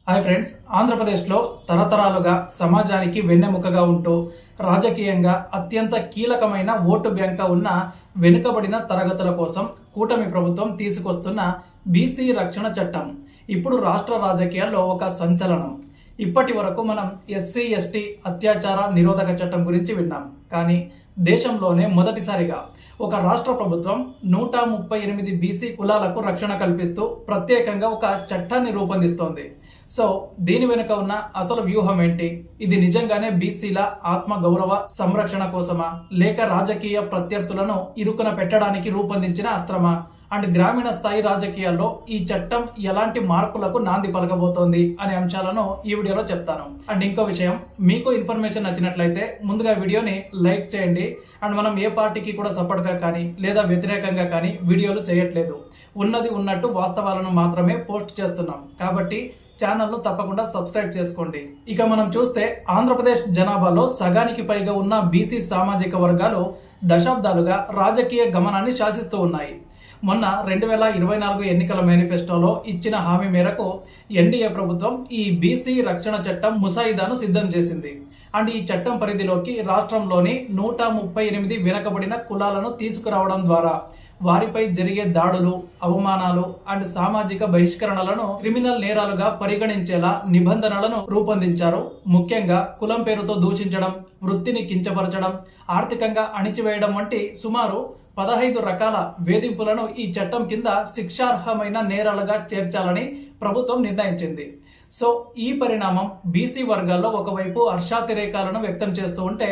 Hi friends, ఆంధ్రప్రదేశ్లో తరతరాలుగా సమాజానికి వెన్నెముకగా ఉంటూ రాజకీయంగా అత్యంత కీలకమైన ఓటు బ్యాంక్ ఉన్న వెనుకబడిన తరగతుల కోసం కూటమి ప్రభుత్వం తీసుకొస్తున్న బీసీ రక్షణ చట్టం ఇప్పుడు రాష్ట్ర రాజకీయాల్లో ఒక సంచలనం. ఇప్పటి వరకు మనం ఎస్సీ ఎస్టీ అత్యాచార నిరోధక చట్టం గురించి విన్నాం. కానీ దేశంలోనే మొదటిసారిగా ఒక రాష్ట్ర ప్రభుత్వం 138 బీసీ కులాలకు రక్షణ కల్పిస్తూ ప్రత్యేకంగా ఒక చట్టాన్ని రూపొందిస్తోంది. సో దీని వెనుక ఉన్న అసలు వ్యూహం ఏంటి? ఇది నిజంగానే బీసీల ఆత్మ గౌరవ సంరక్షణ కోసమా, లేక రాజకీయ ప్రత్యర్థులను ఇరుకున పెట్టడానికి రూపొందించిన అస్త్రమా? అండ్ గ్రామీణ స్థాయి రాజకీయాల్లో ఈ చట్టం ఎలాంటి మార్పులకు నాంది పలకబోతోంది అనే అంశాలను ఈ వీడియోలో చెప్తాను. అండ్ ఇంకో విషయం, మీకు ఇన్ఫర్మేషన్ నచ్చినట్లయితే ముందుగా వీడియోని లైక్ చేయండి. అండ్ మనం ఏ పార్టీకి కూడా సపోర్ట్గా కానీ లేదా వ్యతిరేకంగా కానీ వీడియోలు చేయట్లేదు. ఉన్నది ఉన్నట్టు వాస్తవాలను మాత్రమే పోస్ట్ చేస్తున్నాం. కాబట్టి ఛానల్ను తప్పకుండా సబ్స్క్రైబ్ చేసుకోండి. ఇక మనం చూస్తే ఆంధ్రప్రదేశ్ జనాభాలో సగానికి పైగా ఉన్న బీసీ సామాజిక వర్గాలు దశాబ్దాలుగా రాజకీయ గమనాన్ని శాసిస్తూ ఉన్నాయి. మొన్న 2024 ఎన్నికల మేనిఫెస్టోలో ఇచ్చిన హామీ మేరకు ఎన్డీఏ ప్రభుత్వం ఈ బీసీ రక్షణ చట్టం ముసాయిదాను సిద్ధం చేసింది. అండ్ ఈ చట్టం పరిధిలోకి రాష్ట్రంలోని 138 వెనుకబడిన కులాలను తీసుకురావడం ద్వారా వారిపై జరిగే దాడులు, అవమానాలు అండ్ సామాజిక బహిష్కరణలను క్రిమినల్ నేరాలుగా పరిగణించేలా నిబంధనలను రూపొందించారు. ముఖ్యంగా కులం పేరుతో దూషించడం, వృత్తిని కించపరచడం, ఆర్థికంగా అణిచివేయడం వంటి సుమారు 15 రకాల వేధింపులను ఈ చట్టం కింద శిక్షార్హమైన నేరాలుగా చేర్చాలని ప్రభుత్వం నిర్ణయించింది. సో ఈ పరిణామం బీసీ వర్గాల్లో ఒకవైపు హర్షాతిరేకాలను వ్యక్తం చేస్తూ ఉంటే,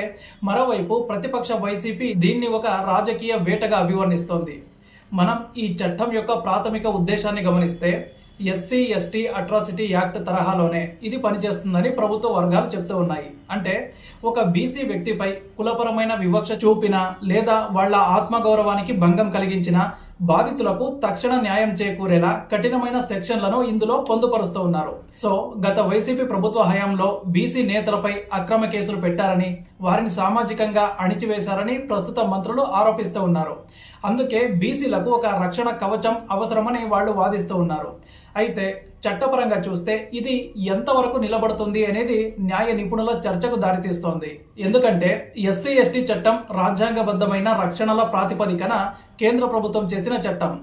మరోవైపు ప్రతిపక్ష వైసీపీ దీన్ని ఒక రాజకీయ వేటగా అభివర్ణిస్తోంది. మనం ఈ చట్టం యొక్క ప్రాథమిక ఉద్దేశాన్ని గమనిస్తే ఎస్సీ ఎస్టీ అట్రాసిటీ యాక్ట్ తరహాలోనే ఇది పనిచేస్తుందని ప్రభుత్వ వర్గాలు చెప్తూ ఉన్నాయి. అంటే ఒక బీసీ వ్యక్తిపై కులపరమైన వివక్ష చూపిన లేదా వాళ్ల ఆత్మగౌరవానికి భంగం కలిగించిన బాధితులకు తక్షణ న్యాయం చేకూరేలా కఠినమైన సెక్షన్లను ఇందులో పొందుపరుస్తూ ఉన్నారు. సో గత వైసీపీ ప్రభుత్వ హయాంలో బీసీ నేతలపై అక్రమ కేసులు పెట్టారని, వారిని సామాజికంగా అణిచివేశారని ప్రస్తుత మంత్రులు ఆరోపిస్తూ ఉన్నారు. అందుకే బీసీలకు ఒక రక్షణ కవచం అవసరమని వాళ్ళు వాదిస్తూ ఉన్నారు. అయితే చట్టపరంగా చూస్తే ఇది ఎంతవరకు నిలబడుతుంది అనేది న్యాయ నిపుణుల చర్చకు దారితీస్తోంది. ఎందుకంటే ఎస్సీ ఎస్టీ చట్టం రాజ్యాంగబద్ధమైన రక్షణల ప్రాతిపదికన కేంద్ర ప్రభుత్వం చేసిన చట్టం.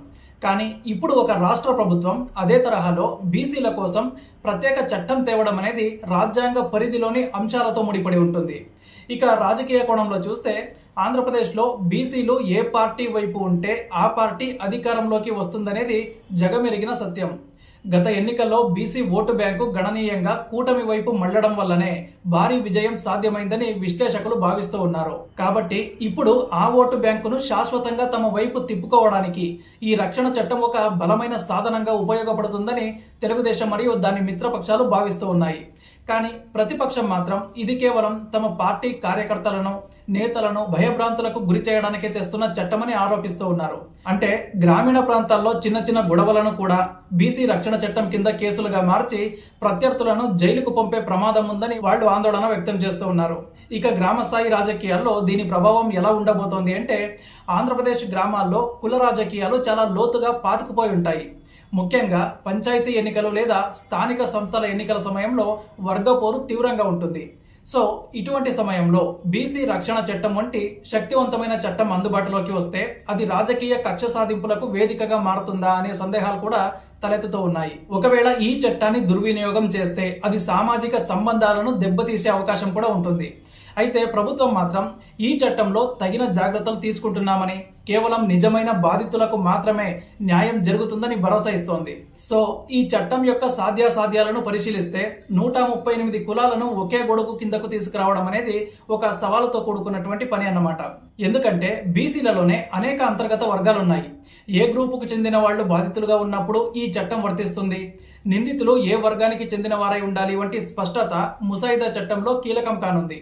కానీ ఇప్పుడు ఒక రాష్ట్ర ప్రభుత్వం అదే తరహాలో బీసీల కోసం ప్రత్యేక చట్టం తేవడం అనేది రాజ్యాంగ పరిధిలోని అంశాలతో ముడిపడి ఉంటుంది. ఇక రాజకీయ కోణంలో చూస్తే ఆంధ్రప్రదేశ్లో బీసీలు ఏ పార్టీ వైపు ఉంటే ఆ పార్టీ అధికారంలోకి వస్తుందనేది జగమెరిగిన సత్యం. గత ఎన్నికల్లో బీసీ ఓటు బ్యాంకు గణనీయంగా కూటమి వైపు మళ్లడం వల్లనే భారీ విజయం సాధ్యమైందని విశ్లేషకులు భావిస్తూ ఉన్నారు. కాబట్టి ఇప్పుడు ఆ ఓటు బ్యాంకును శాశ్వతంగా తమ వైపు తిప్పుకోవడానికి ఈ రక్షణ చట్టం ఒక బలమైన సాధనంగా ఉపయోగపడుతుందని తెలుగుదేశం మరియు దాని మిత్రపక్షాలు భావిస్తూ ఉన్నాయి. కానీ ప్రతిపక్షం మాత్రం ఇది కేవలం తమ పార్టీ కార్యకర్తలను, నేతలను భయభ్రాంతులకు గురి చేయడానికే తెస్తున్న చట్టమని ఆరోపిస్తూ ఉన్నారు. అంటే గ్రామీణ ప్రాంతాల్లో చిన్న చిన్న గొడవలను కూడా బీసీ రక్షణ చట్టం కింద కేసులుగా మార్చి ప్రత్యర్థులను జైలుకు పంపే ప్రమాదం ఉందని వాళ్ళు ఆందోళన వ్యక్తం చేస్తూ ఉన్నారు. ఇక గ్రామ స్థాయి రాజకీయాల్లో దీని ప్రభావం ఎలా ఉండబోతోంది అంటే, ఆంధ్రప్రదేశ్ గ్రామాల్లో కుల రాజకీయాలు చాలా లోతుగా పాతుకుపోయి ఉంటాయి. ముఖ్యంగా పంచాయతీ ఎన్నికలు లేదా స్థానిక సంస్థల ఎన్నికల సమయంలో వర్గపోరు తీవ్రంగా ఉంటుంది. సో ఇటువంటి సమయంలో బీసీ రక్షణ చట్టం వంటి శక్తివంతమైన చట్టం అందుబాటులోకి వస్తే అది రాజకీయ కక్ష సాధింపులకు వేదికగా మారుతుందా అనే సందేహాలు కూడా తలెత్తుతూ ఉన్నాయి. ఒకవేళ ఈ చట్టాన్ని దుర్వినియోగం చేస్తే అది సామాజిక సంబంధాలను దెబ్బతీసే అవకాశం కూడా ఉంటుంది. అయితే ప్రభుత్వం మాత్రం ఈ చట్టంలో తగిన జాగ్రత్తలు తీసుకుంటున్నామని, కేవలం నిజమైన బాధితులకు మాత్రమే న్యాయం జరుగుతుందని భరోసా ఇస్తోంది. సో ఈ చట్టం యొక్క సాధ్యాసాధ్యాలను పరిశీలిస్తే 138 కులాలను ఒకే గొడుగు కిందకు తీసుకురావడం అనేది ఒక సవాలుతో కూడుకున్నటువంటి పని అన్నమాట. ఎందుకంటే బీసీలలోనే అనేక అంతర్గత వర్గాలున్నాయి. ఏ గ్రూపుకు చెందిన వాళ్ళు బాధితులుగా ఉన్నప్పుడు ఈ చట్టం వర్తిస్తుంది, నిందితులు ఏ వర్గానికి చెందిన వారై ఉండాలి వంటి స్పష్టత ముసాయిదా చట్టంలో కీలకం కానుంది.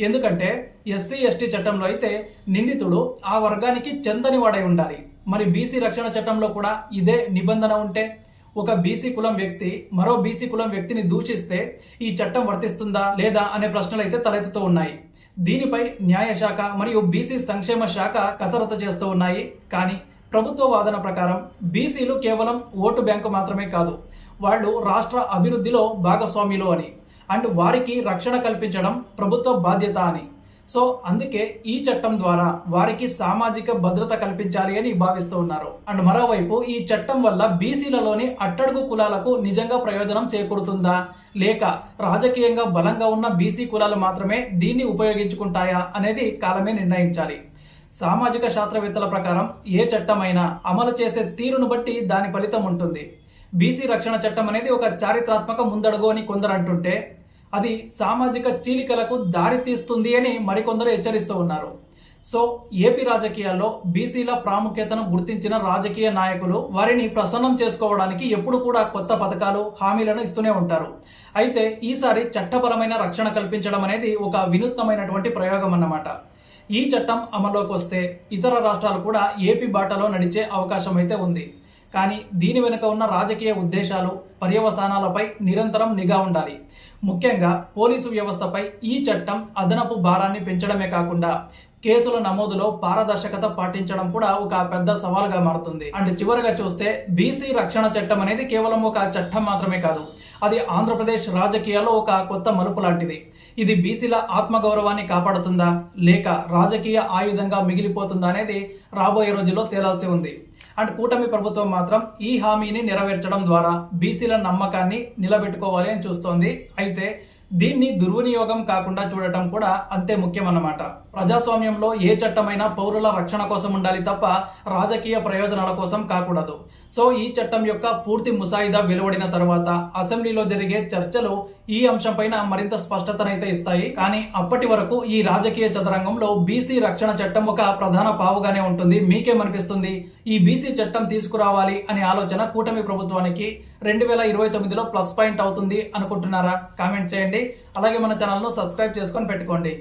ఎందుకంటే ఎస్సీ ఎస్టీ చట్టంలో అయితే నిందితుడు ఆ వర్గానికి చెందని వాడై ఉండాలి. మరి బీసీ రక్షణ చట్టంలో కూడా ఇదే నిబంధన ఉంటే ఒక బీసీ కులం వ్యక్తి మరో బీసీ కులం వ్యక్తిని దూషిస్తే ఈ చట్టం వర్తిస్తుందా లేదా అనే ప్రశ్నలు అయితే తలెత్తుతూ ఉన్నాయి. దీనిపై న్యాయశాఖ మరియు బీసీ సంక్షేమ శాఖ కసరత్తు చేస్తూ ఉన్నాయి. కానీ ప్రభుత్వ వాదన ప్రకారం బీసీలు కేవలం ఓటు బ్యాంకు మాత్రమే కాదు, వాళ్ళు రాష్ట్ర అభివృద్ధిలో భాగస్వాములు అని, అండ్ వారికి రక్షణ కల్పించడం ప్రభుత్వ బాధ్యత అని. సో అందుకే ఈ చట్టం ద్వారా వారికి సామాజిక భద్రత కల్పించాలి అని భావిస్తూ ఉన్నారు. అండ్ మరోవైపు ఈ చట్టం వల్ల బీసీలలోని అట్టడుగు కులాలకు నిజంగా ప్రయోజనం చేకూరుతుందా, లేక రాజకీయంగా బలంగా ఉన్న బీసీ కులాలు మాత్రమే దీన్ని ఉపయోగించుకుంటాయా అనేది కాలమే నిర్ణయించాలి. సామాజిక శాస్త్రవేత్తల ప్రకారం ఏ చట్టమైనా అమలు చేసే తీరును బట్టి దాని ఫలితం ఉంటుంది. బీసీ రక్షణ చట్టం అనేది ఒక చారిత్రాత్మక ముందడుగు అని కొందరు అంటుంటే, అది సామాజిక చీలికలకు దారి తీస్తుంది అని మరికొందరు హెచ్చరిస్తూ ఉన్నారు. సో ఏపీ రాజకీయాల్లో బీసీల ప్రాముఖ్యతను గుర్తించిన రాజకీయ నాయకులు వారిని ప్రసన్నం చేసుకోవడానికి ఎప్పుడు కూడా కొత్త పథకాలు, హామీలను ఇస్తూనే ఉంటారు. అయితే ఈసారి చట్టపరమైన రక్షణ కల్పించడం అనేది ఒక వినూత్నమైనటువంటి ప్రయోగం అన్నమాట. ఈ చట్టం అమల్లోకి వస్తే ఇతర రాష్ట్రాలు కూడా ఏపీ బాటలో నడిచే అవకాశం అయితే ఉంది. కానీ దీని వెనుక ఉన్న రాజకీయ ఉద్దేశాలు, పర్యవసానాలపై నిరంతరం నిఘా ఉండాలి. ముఖ్యంగా పోలీసు వ్యవస్థపై ఈ చట్టం అదనపు భారాన్ని పెంచడమే కాకుండా కేసుల నమోదులో పారదర్శకత పాటించడం కూడా ఒక పెద్ద సవాల్గా మారుతుంది. అండ్ చివరగా చూస్తే బీసీ రక్షణ చట్టం అనేది కేవలం ఒక చట్టం మాత్రమే కాదు, అది ఆంధ్రప్రదేశ్ రాజకీయాల్లో ఒక కొత్త మలుపు లాంటిది. ఇది బీసీల ఆత్మగౌరవాన్ని కాపాడుతుందా, లేక రాజకీయ ఆయుధంగా మిగిలిపోతుందా అనేది రాబోయే రోజుల్లో తేలాల్సి ఉంది. అండ్ కూటమి ప్రభుత్వం మాత్రం ఈ హామీని నెరవేర్చడం ద్వారా బీసీల నమ్మకాన్ని నిలబెట్టుకోవాలి అని చూస్తోంది. అయితే దీన్ని దుర్వినియోగం కాకుండా చూడటం కూడా అంతే ముఖ్యమన్నమాట. ప్రజాస్వామ్యంలో ఏ చట్టమైనా పౌరుల రక్షణ కోసం ఉండాలి తప్ప రాజకీయ ప్రయోజనాల కోసం కాకూడదు. సో ఈ చట్టం యొక్క పూర్తి ముసాయిదా వెలువడిన తర్వాత అసెంబ్లీలో జరిగే చర్చలు ఈ అంశంపైన మరింత స్పష్టతనైతే ఇస్తాయి. కానీ అప్పటి వరకు ఈ రాజకీయ చదరంగంలో బీసీ రక్షణ చట్టం ఒక ప్రధాన పావుగానే ఉంటుంది. మీకేమనిపిస్తుంది? ఈ బీసీ చట్టం తీసుకురావాలి అనే ఆలోచన కూటమి ప్రభుత్వానికి 2029లో ప్లస్ పాయింట్ అవుతుంది అనుకుంటున్నారా? కామెంట్ చేయండి. అలాగే మన ఛానల్ను సబ్స్క్రైబ్ చేసుకొని పెట్టుకోండి.